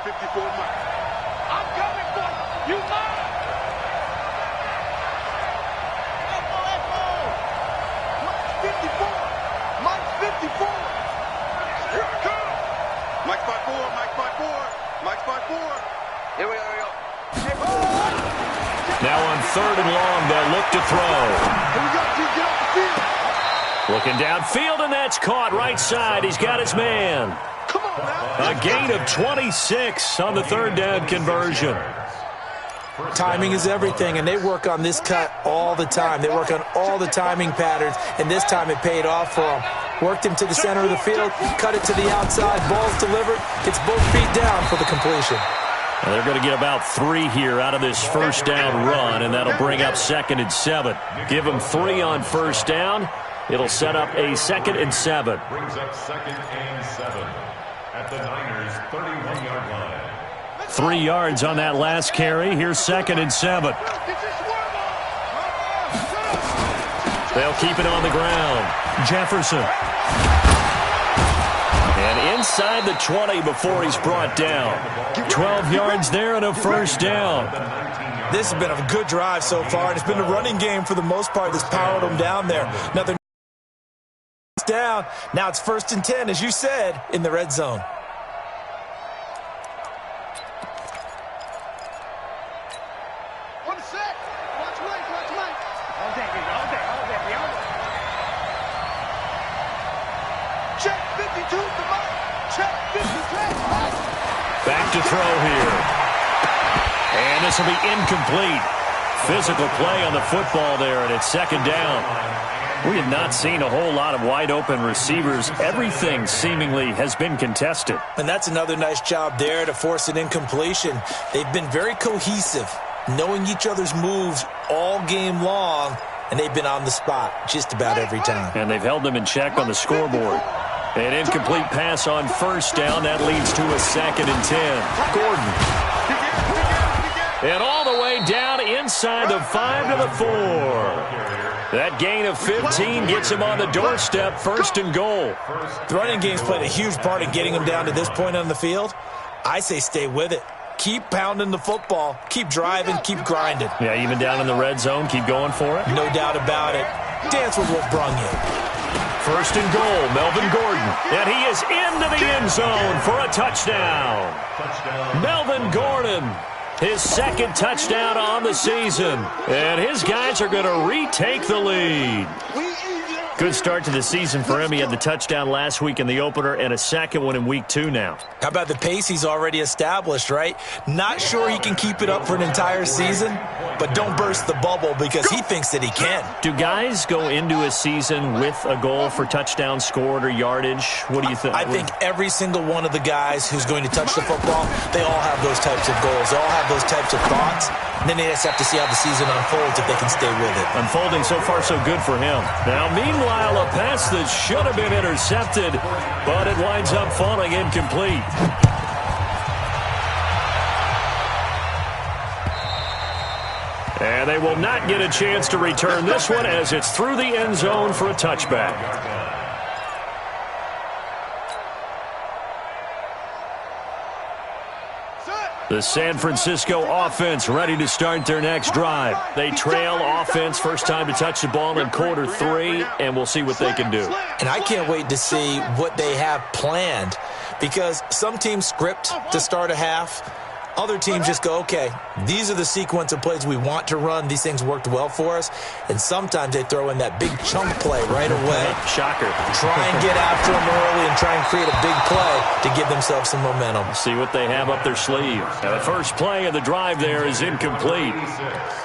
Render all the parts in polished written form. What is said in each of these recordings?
54, Mike. I'm coming for you, Mike. Mike's 54. Mike's 54. Here I come. Mike's 5'4", Mike's 5'4", Mike's 5'4". Here we go. Now on 3rd and long, they'll look to throw. Here we go, G. Get off the field. Looking downfield, and that's caught right side. He's got his man. Come on now. A gain of 26 on the 3rd down conversion. Timing is everything, and they work on this cut all the time. They work on all the timing patterns, and this time it paid off for them. Worked him to the center of the field, cut it to the outside, ball's delivered, gets both feet down for the completion. Well, they're going to get about 3 here out of this 1st down run, and that'll bring up 2nd and 7. Give them 3 on 1st down. It'll set up a 2nd and 7. Brings up 2nd and 7 at the Niners' 31-yard line. 3 yards on that last carry. Here's 2nd and 7. They'll keep it on the ground. Jefferson. And inside the 20 before he's brought down. 12 yards there and a 1st down. This has been a good drive so far, and it's been a running game for the most part that's powered them down there. Nothing down. Now it's 1st and 10, as you said, in the red zone. Back to throw here. And this will be incomplete. Physical play on the football there, and it's 2nd down. We have not seen a whole lot of wide-open receivers. Everything seemingly has been contested. And that's another nice job there to force an incompletion. They've been very cohesive, knowing each other's moves all game long, and they've been on the spot just about every time. And they've held them in check on the scoreboard. An incomplete pass on 1st down. That leads to a 2nd and 10. Gordon. And all the way down inside the 5 to the 4. That gain of 15 gets him on the doorstep, 1st and goal. The running game's played a huge part in getting him down to this point on the field. I say stay with it. Keep pounding the football. Keep driving. Keep grinding. Yeah, even down in the red zone, keep going for it. No doubt about it. Dance with what brung you. 1st and goal, Melvin Gordon. And he is into the end zone for a touchdown. Melvin Gordon, his 2nd touchdown on the season. And his guys are going to retake the lead. Good start to the season for him. He had the touchdown last week in the opener and a 2nd one in week 2 now. How about the pace he's already established, right? Not sure he can keep it up for an entire season, but don't burst the bubble because he thinks that he can. Do guys go into a season with a goal for touchdown scored or yardage? What do you think? I think every single one of the guys who's going to touch the football, they all have those types of goals. They all have those types of thoughts. And then they just have to see how the season unfolds if they can stay with it. Unfolding so far so good for him. Now, meanwhile, a pass that should have been intercepted, but it winds up falling incomplete. And they will not get a chance to return this one as it's through the end zone for a touchback. The San Francisco offense ready to start their next drive. They trail offense, first time to touch the ball in quarter 3, and we'll see what they can do. And I can't wait to see what they have planned, because some teams script to start a half. Other teams just go, okay, these are the sequence of plays we want to run. These things worked well for us. And sometimes they throw in that big chunk play right away. Shocker. Try and get after them early and try and create a big play to give themselves some momentum. See what they have up their sleeve. Now, the first play of the drive there is incomplete.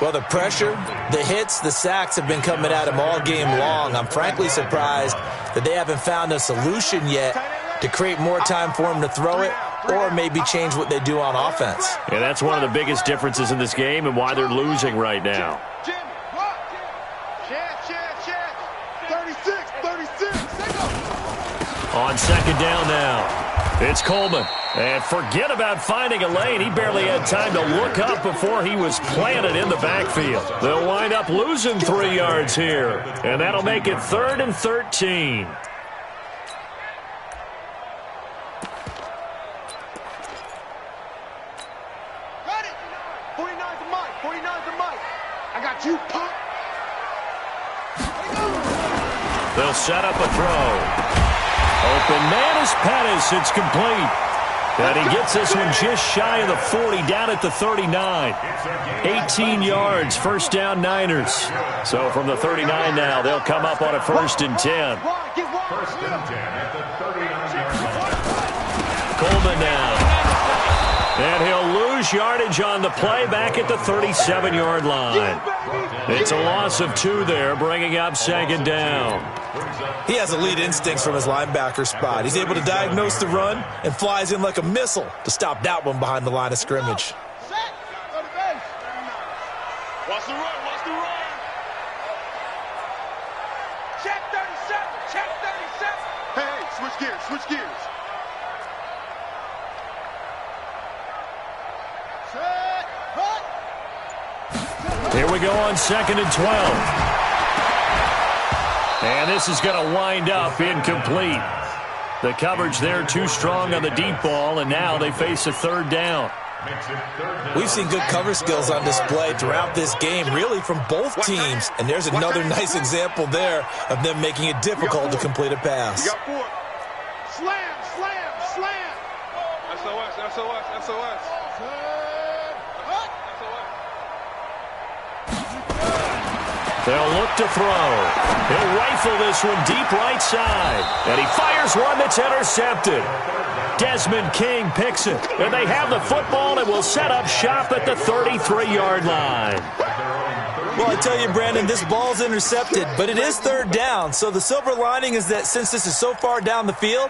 Well, the pressure, the hits, the sacks have been coming at him all game long. I'm frankly surprised that they haven't found a solution yet to create more time for him to throw it, or maybe change what they do on offense. Yeah, that's one of the biggest differences in this game and why they're losing right now. 36. On second down now, it's Coleman. And forget about finding a lane. He barely had time to look up before he was planted in the backfield. They'll wind up losing 3 yards here, and that'll make it 3rd and 13. 49's the mic. I got you, punk. They'll set up a throw. Open man is Pettis. It's complete. And he gets this one just shy of the 40, down at the 39. 18 yards, first down Niners. So from the 39 now, they'll come up on a 1st and 10. First and 10 at the 39-yard line. Coleman now. And he'll lose yardage on the play back at the 37-yard line. It's a loss of 2 there, bringing up 2nd down. He has elite instincts from his linebacker spot. He's able to diagnose the run and flies in like a missile to stop that one behind the line of scrimmage. Watch the run, watch the run. Check 37, check 37. Hey, switch gears, switch gears. Set, cut. Here we go on 2nd and 12. And this is going to wind up incomplete. The coverage there too strong on the deep ball, and now they face a 3rd down. We've seen good cover skills on display throughout this game, really from both teams. And there's another nice example there of them making it difficult to complete a pass. You got 4. Slam, slam, slam. SOS, SOS, SOS. They'll look to throw. He'll rifle this one deep right side. And he fires one that's intercepted. Desmond King picks it. And they have the football and will set up shop at the 33-yard line. Well, I tell you, Brandon, this ball's intercepted, but it is 3rd down. So the silver lining is that since this is so far down the field,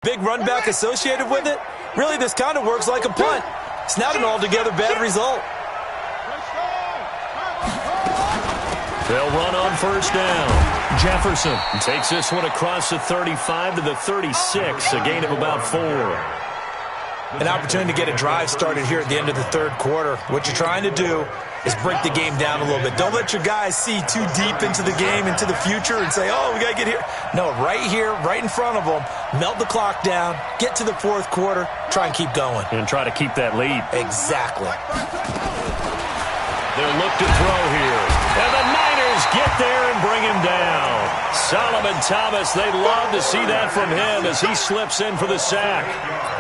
big run back associated with it, really this kind of works like a punt. It's not an altogether bad result. They'll run on 1st down. Jefferson takes this one across the 35 to the 36, a gain of about 4. An opportunity to get a drive started here at the end of the 3rd quarter. What you're trying to do is break the game down a little bit. Don't let your guys see too deep into the game, into the future, and say, oh, we got to get here. No, right here, right in front of them, melt the clock down, get to the 4th quarter, try and keep going. And try to keep that lead. Exactly. They'll look to throw here. And the Niners get there and bring him down. Solomon Thomas, they'd love to see that from him as he slips in for the sack.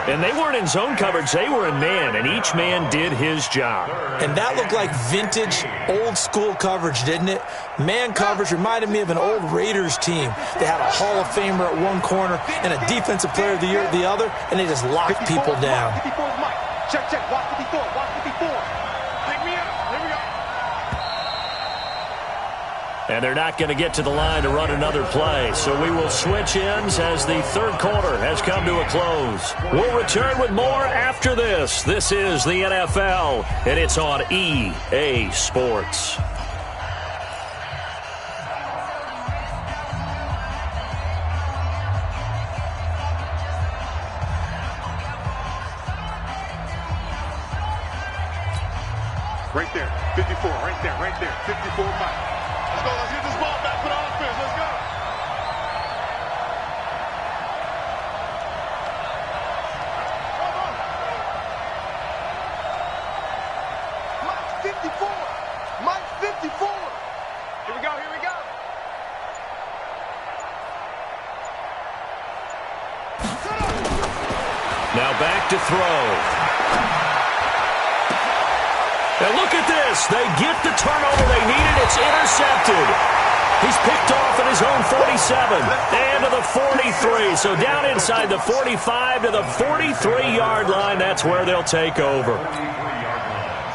And they weren't in zone coverage, they were in man, and each man did his job. And that looked like vintage, old-school coverage, didn't it? Man coverage reminded me of an old Raiders team. They had a Hall of Famer at one corner and a Defensive Player of the Year at the other, and they just locked people down. 54's Mike. Check, check. Watch 54. Watch 54. Pick me up. Here we go. And they're not going to get to the line to run another play. So we will switch ends as the 3rd quarter has come to a close. We'll return with more after this. This is the NFL, and it's on EA Sports. Right there. 54. Right there. Right there. 54 Mike. Let's go. Let's get this ball back for the offense. Let's go. Mike's 54. Mike's 54. Here we go. Here we go. Now back to throw. And look at this. They get the turnover they needed. It's intercepted. He's picked off at his own 47 and to the 43. So down inside the 45 to the 43-yard line. That's where they'll take over.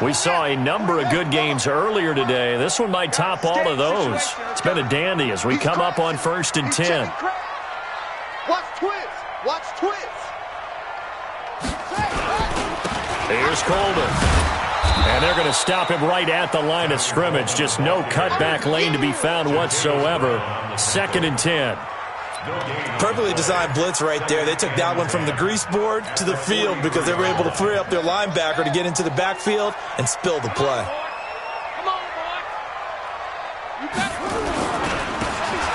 We saw a number of good games earlier today. This one might top all of those. It's been a dandy as we come up on 1st and 10. Watch twist. Watch twist. Here's Coleman. And they're going to stop him right at the line of scrimmage. Just no cutback lane to be found whatsoever. 2nd and 10. Perfectly designed blitz right there. They took that one from the grease board to the field because they were able to free up their linebacker to get into the backfield and spill the play.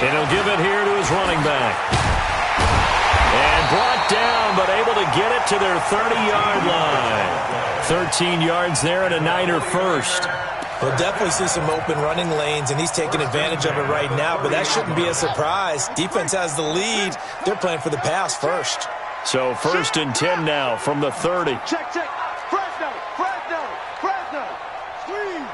And he'll give it here to his running back. And brought down, but able to get it to their 30-yard line. 13 yards there and a Niner first. We'll definitely see some open running lanes, and he's taking advantage of it right now, but that shouldn't be a surprise. Defense has the lead. They're playing for the pass first. So 1st and 10 now from the 30. Check. Fresno. Squeeze.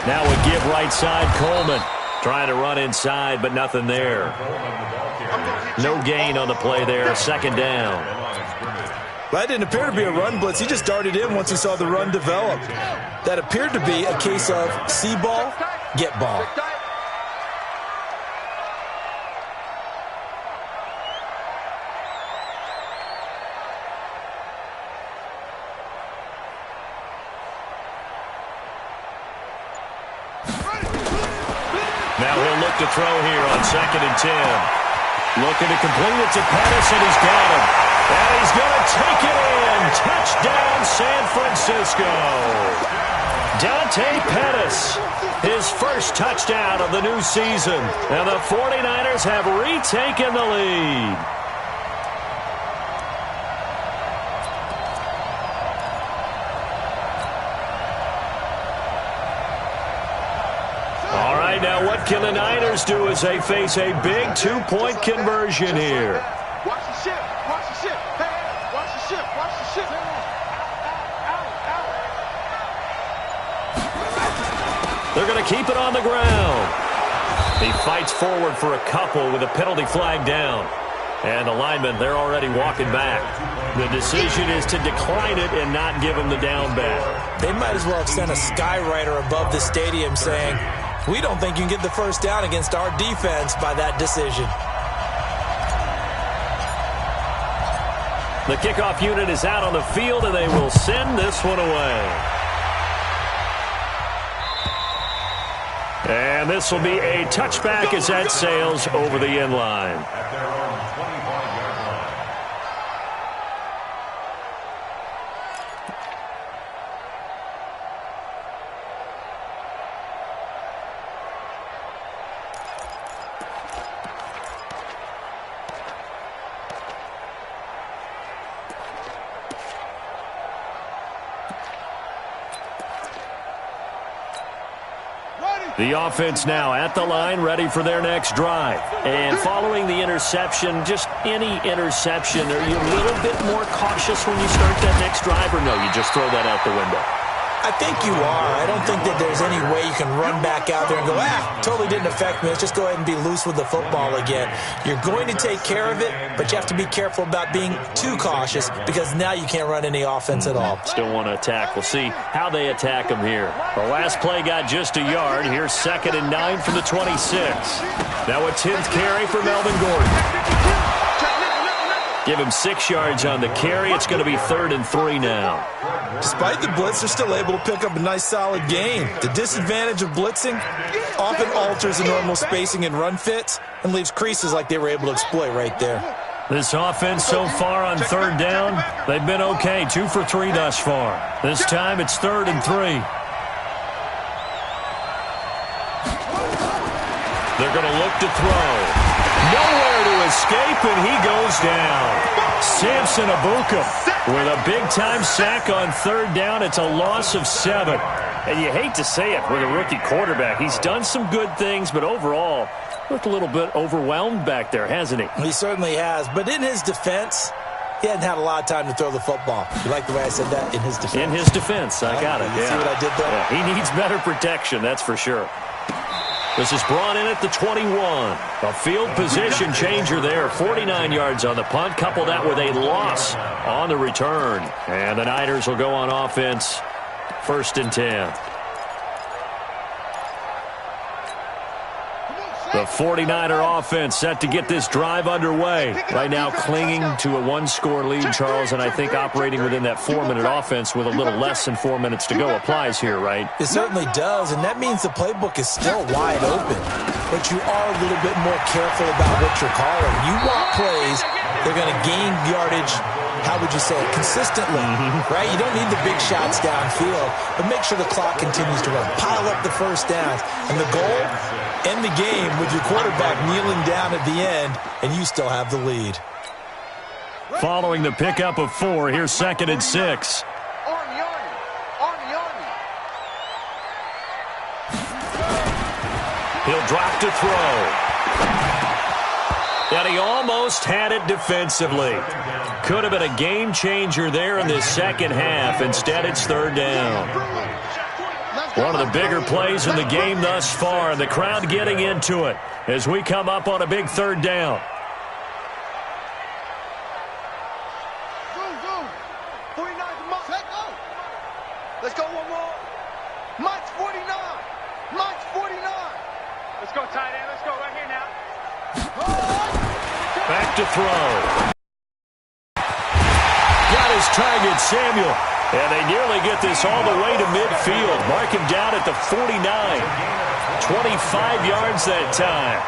Now a give right side, Coleman. Trying to run inside, but nothing there. No gain on the play there. 2nd down. That didn't appear to be a run blitz. He just darted in once he saw the run develop. That appeared to be a case of see ball, get ball. Now he'll look to throw here on 2nd and 10. Looking to complete it to Pettis, and he's got him. And he's going to take it in. Touchdown, San Francisco. Dante Pettis, his first touchdown of the new season. And the 49ers have retaken the lead. All right, now what can the Niners do as they face a big 2-point conversion here? Watch the ship. Hey, watch the ship. They're going to keep it on the ground. He fights forward for a couple with a penalty flag down. And the linemen, they're already walking back. The decision is to decline it and not give him the down back. They might as well have sent a skywriter above the stadium saying, we don't think you can get the first down against our defense by that decision. The kickoff unit is out on the field, and they will send this one away. And this will be a touchback as that sails over the end line. At their own 25-yard line. The offense now at the line, ready for their next drive. And following the interception, just any interception, are you a little bit more cautious when you start that next drive, or no, you just throw that out the window? I think you are. I don't think that there's any way you can run back out there and go, totally didn't affect me. Let's just go ahead and be loose with the football again. You're going to take care of it, but you have to be careful about being too cautious because now you can't run any offense at all. Still want to attack. We'll see how they attack them here. The last play got just a yard. Here's 2nd and 9 from the 26. Now a 10th carry for Melvin Gordon. Give him 6 yards on the carry. It's going to be 3rd and 3 now. Despite the blitz, they're still able to pick up a nice solid gain. The disadvantage of blitzing often alters the normal spacing and run fits and leaves creases like they were able to exploit right there. This offense so far on 3rd down, they've been okay. 2 for 3 thus far. This time it's 3rd and 3. They're going to look to throw. Nowhere to escape, and he goes down. Samson Abuka with a big-time sack on 3rd down. It's a loss of 7. And you hate to say it with a rookie quarterback. He's done some good things, but overall, looked a little bit overwhelmed back there, hasn't he? He certainly has. But in his defense, he hadn't had a lot of time to throw the football. You like the way I said that? In his defense. In his defense. I got it. You see what I did there? Yeah, he needs better protection, that's for sure. This is brought in at the 21. A field position changer there. 49 yards on the punt. Couple that with a loss on the return. And the Niners will go on offense. 1st and 10. The 49er offense set to get this drive underway. Right now clinging to a 1-score lead, Charles, and I think operating within that 4-minute offense with a little less than 4 minutes to go applies here, right? It certainly does, and that means the playbook is still wide open. But you are a little bit more careful about what you're calling. You want plays They're going to gain yardage, how would you say it, consistently, right? You don't need the big shots downfield, but make sure the clock continues to run. Pile up the first downs. And the goal, end the game with your quarterback kneeling down at the end, and you still have the lead. Following the pickup of 4, here's 2nd and 6. He'll drop to throw. And he almost had it defensively. Could have been a game changer there in this second half. Instead, it's 3rd down. One of the bigger plays in the game thus far, and the crowd getting into it as we come up on a big 3rd down. Let's go one more. Mike's 49. Mike's 49. Let's go, tight end. Let's go right here now. Back to throw. Got his target, Samuel. And they nearly get this all the way to midfield. Mark him down at the 49. 25 yards that time.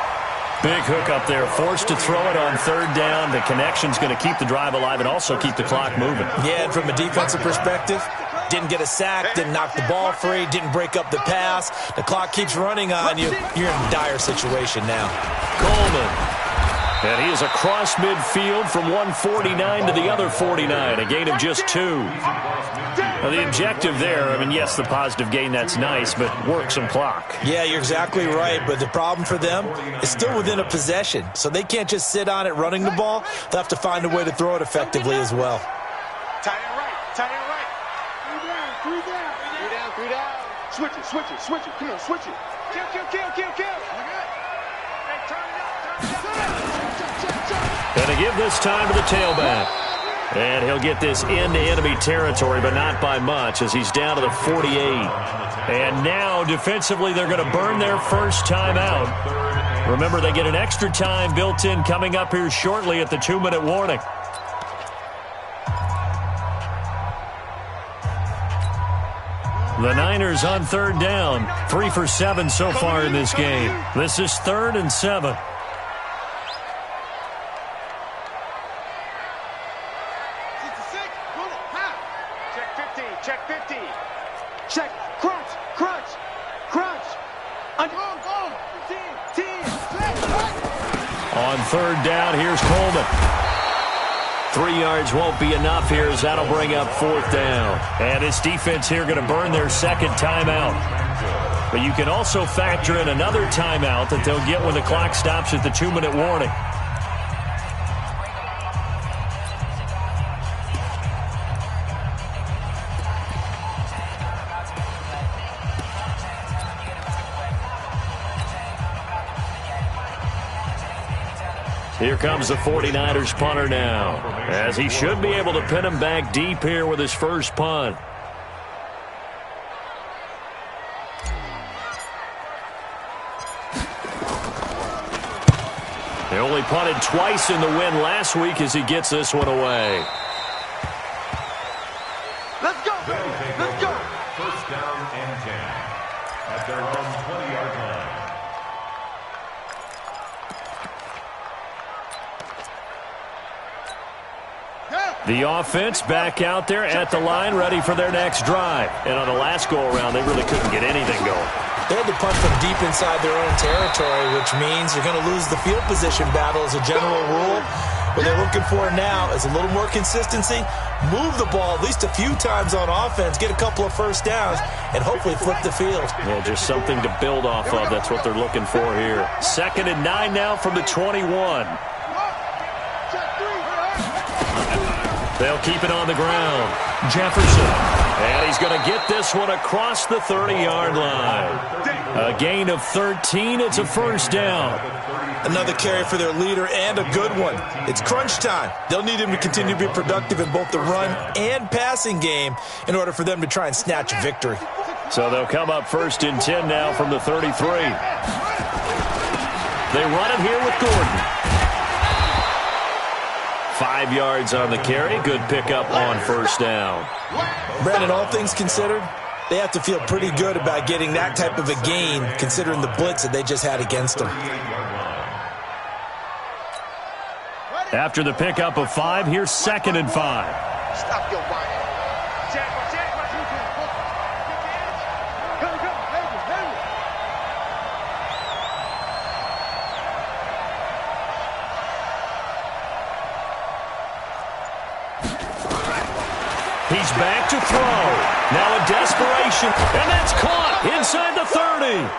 Big hook up there. Forced to throw it on 3rd down. The connection's going to keep the drive alive and also keep the clock moving. Yeah, and from a defensive perspective, didn't get a sack, didn't knock the ball free, didn't break up the pass. The clock keeps running on you. You're in a dire situation now. Coleman. And he is across midfield from one 49 to the other 49. A gain of just 2. Now, the objective there, I mean, yes, the positive gain, that's nice, but work some clock. Yeah, you're exactly right, but the problem for them is still within a possession. So they can't just sit on it running the ball. They'll have to find a way to throw it effectively as well. Tight end right. Tight end right. 3 down. 3 down. 3 down. Switch it. Switch it. Switch it. Come on, switch it. Kill, kill, kill, kill, kill. Hey, turn it up. Turn it up. Going to give this time to the tailback. And he'll get this into enemy territory, but not by much, as he's down to the 48. And now, defensively, they're going to burn their first time out. Remember, they get an extra time built in coming up here shortly at the 2-minute warning. The Niners on 3rd down. 3 for 7 so far in this game. This is 3rd and 7. Check 50. Check. Crunch. Crunch. Crunch. Go. 10. On 3rd down, here's Coleman. 3 yards won't be enough here as that'll bring up 4th down. And this defense here going to burn their 2nd timeout. But you can also factor in another timeout that they'll get when the clock stops at the 2-minute warning. Here comes the 49ers punter now, as he should be able to pin him back deep here with his first punt. He only punted twice in the win last week as he gets this one away. Let's go, baby. Let's go. First down and 10 at their own 20-yard line. The offense back out there at the line, ready for their next drive. And on the last go-around, they really couldn't get anything going. They had to punt from deep inside their own territory, which means you're going to lose the field position battle as a general rule. What they're looking for now is a little more consistency, move the ball at least a few times on offense, get a couple of first downs, and hopefully flip the field. Yeah, just something to build off of. That's what they're looking for here. 2nd and 9 now from the 21. They'll keep it on the ground. Jefferson. And he's going to get this one across the 30-yard line. A gain of 13. It's a first down. Another carry for their leader and a good one. It's crunch time. They'll need him to continue to be productive in both the run and passing game in order for them to try and snatch a victory. So they'll come up 1st and 10 now from the 33. They run it here with Gordon. 5 yards on the carry. Good pickup on first down. Brandon, all things considered, they have to feel pretty good about getting that type of a gain considering the blitz that they just had against them. After the pickup of 5, here's 2nd and 5. Stop your body. Check. Go. He's back to throw. Now a desperation, and that's caught inside the 30.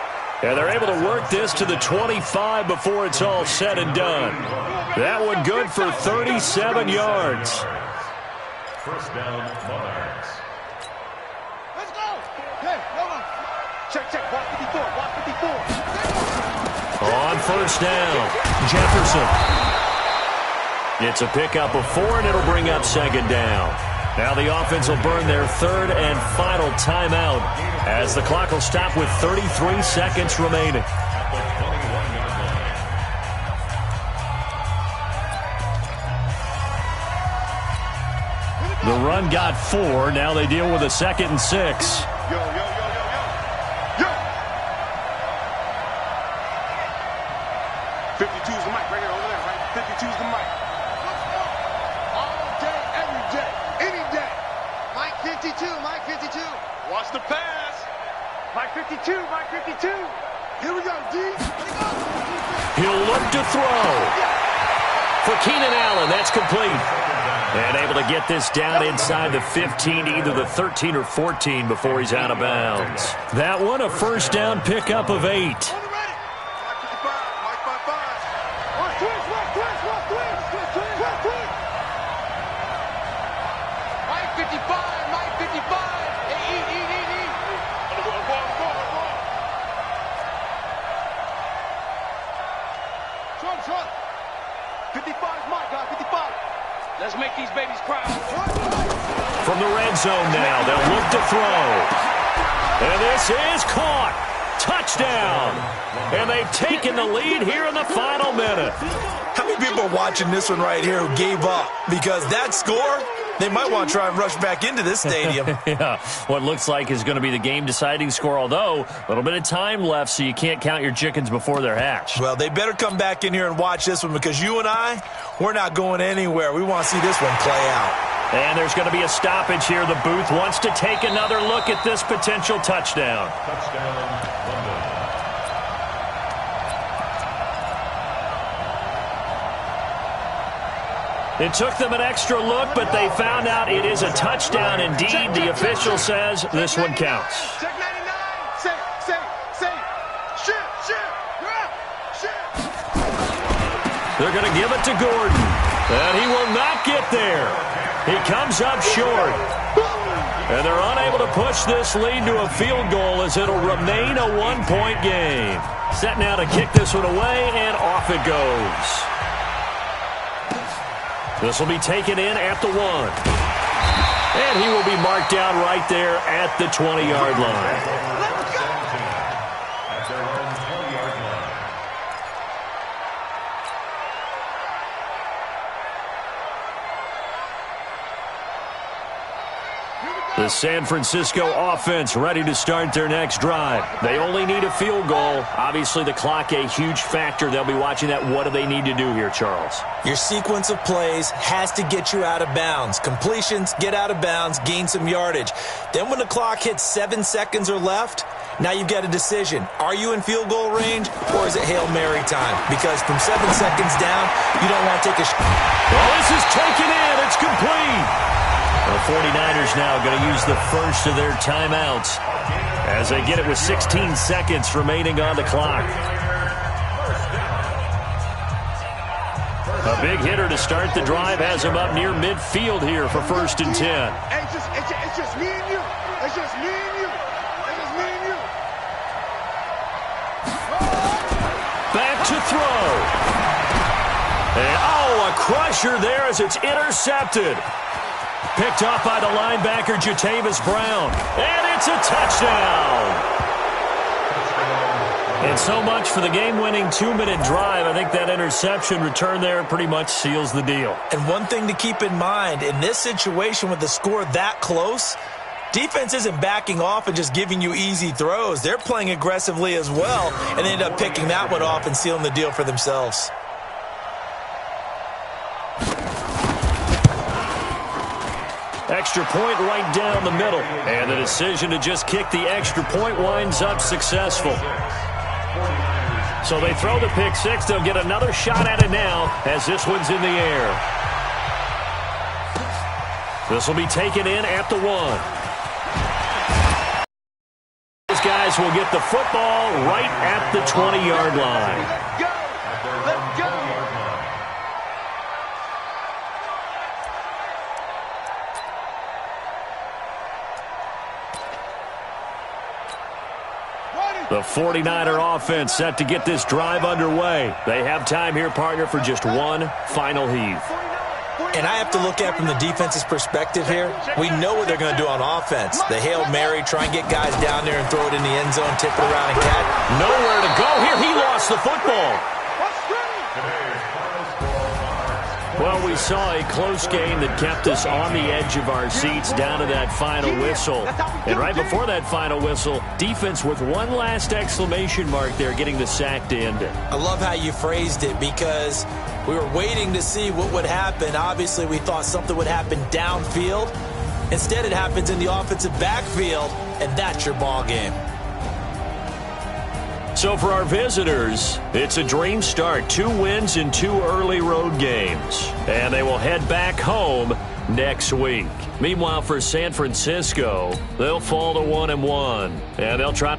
And they're able to work this to the 25 before it's all said and done. That one good for 37 yards. First down, Monarchs. Let's go. Hey, hold on. Check. Watch 54. On first down, Jefferson. It's a pickup of 4, and it'll bring up 2nd down. Now the offense will burn their 3rd and final timeout as the clock will stop with 33 seconds remaining. The run got 4. Now they deal with a 2nd and 6. Yo. 52's the mic right here over there, right? 52's the mic. All day, every day, any day. Mike 52. Watch the pass. Mike 52. Here we go, D. He'll look to throw. For Keenan Allen, that's complete. And able to get this down inside the 15, either the 13 or 14 before he's out of bounds. That one, a first down pickup of 8. Let's make these babies cry. From the red zone now, they'll look to throw. And this is caught. Touchdown. And they've taken the lead here in the final minute. How many people are watching this one right here who gave up? Because that score, they might want to try and rush back into this stadium. Yeah, what looks like is going to be the game-deciding score, although a little bit of time left, so you can't count your chickens before they're hatched. Well, they better come back in here and watch this one because you and I, we're not going anywhere. We want to see this one play out. And there's going to be a stoppage here. The booth wants to take another look at this potential touchdown. Touchdown, London. It took them an extra look, but they found out it is a touchdown indeed. The official says this one counts. Check 99. Say. Shit. You're out. Shit. They're going to give it to Gordon. And he will not get there. He comes up short. And they're unable to push this lead to a field goal as it'll remain a one-point game. Set now to kick this one away, and off it goes. This will be taken in at the 1. And he will be marked down right there at the 20-yard line. At their own 20-yard line. The San Francisco offense ready to start their next drive. They only need a field goal. Obviously, the clock a huge factor. They'll be watching that. What do they need to do here, Charles? Your sequence of plays has to get you out of bounds. Completions, get out of bounds, gain some yardage. Then when the clock hits 7 seconds or left, now you've got a decision. Are you in field goal range or is it Hail Mary time? Because from 7 seconds down, you don't want to take a shot. Well, this is taken in. It's complete. The 49ers now going to use the first of their timeouts as they get it with 16 seconds remaining on the clock. A big hitter to start the drive has him up near midfield here for 1st and 10. It's just me and you. It's just me and you. It's just me and you. Back to throw. And, a crusher there as it's intercepted. Picked off by the linebacker, Jatavis Brown. And it's a touchdown. And so much for the game-winning 2-minute drive. I think that interception return there pretty much seals the deal. And one thing to keep in mind, in this situation with the score that close, defense isn't backing off and just giving you easy throws. They're playing aggressively as well, and they end up picking that one off and sealing the deal for themselves. Extra point right down the middle. And the decision to just kick the extra point winds up successful. So they throw the pick six. They'll get another shot at it now as this one's in the air. This will be taken in at the 1. These guys will get the football right at the 20-yard line. Let's go! Let's go! The 49er offense set to get this drive underway. They have time here, partner, for just one final heave. And I have to look at it from the defense's perspective here. We know what they're going to do on offense. The Hail Mary, try and get guys down there and throw it in the end zone, tip it around and catch. Nowhere to go here. He lost the football. Well, we saw a close game that kept us on the edge of our seats down to that final whistle. And right before that final whistle, defense with one last exclamation mark there, getting the sack to end it. I love how you phrased it because we were waiting to see what would happen. Obviously, we thought something would happen downfield. Instead, it happens in the offensive backfield, and that's your ball game. So for our visitors, it's a dream start. 2 wins in 2 early road games. And they will head back home next week. Meanwhile, for San Francisco, they'll fall to 1-1. And they'll try...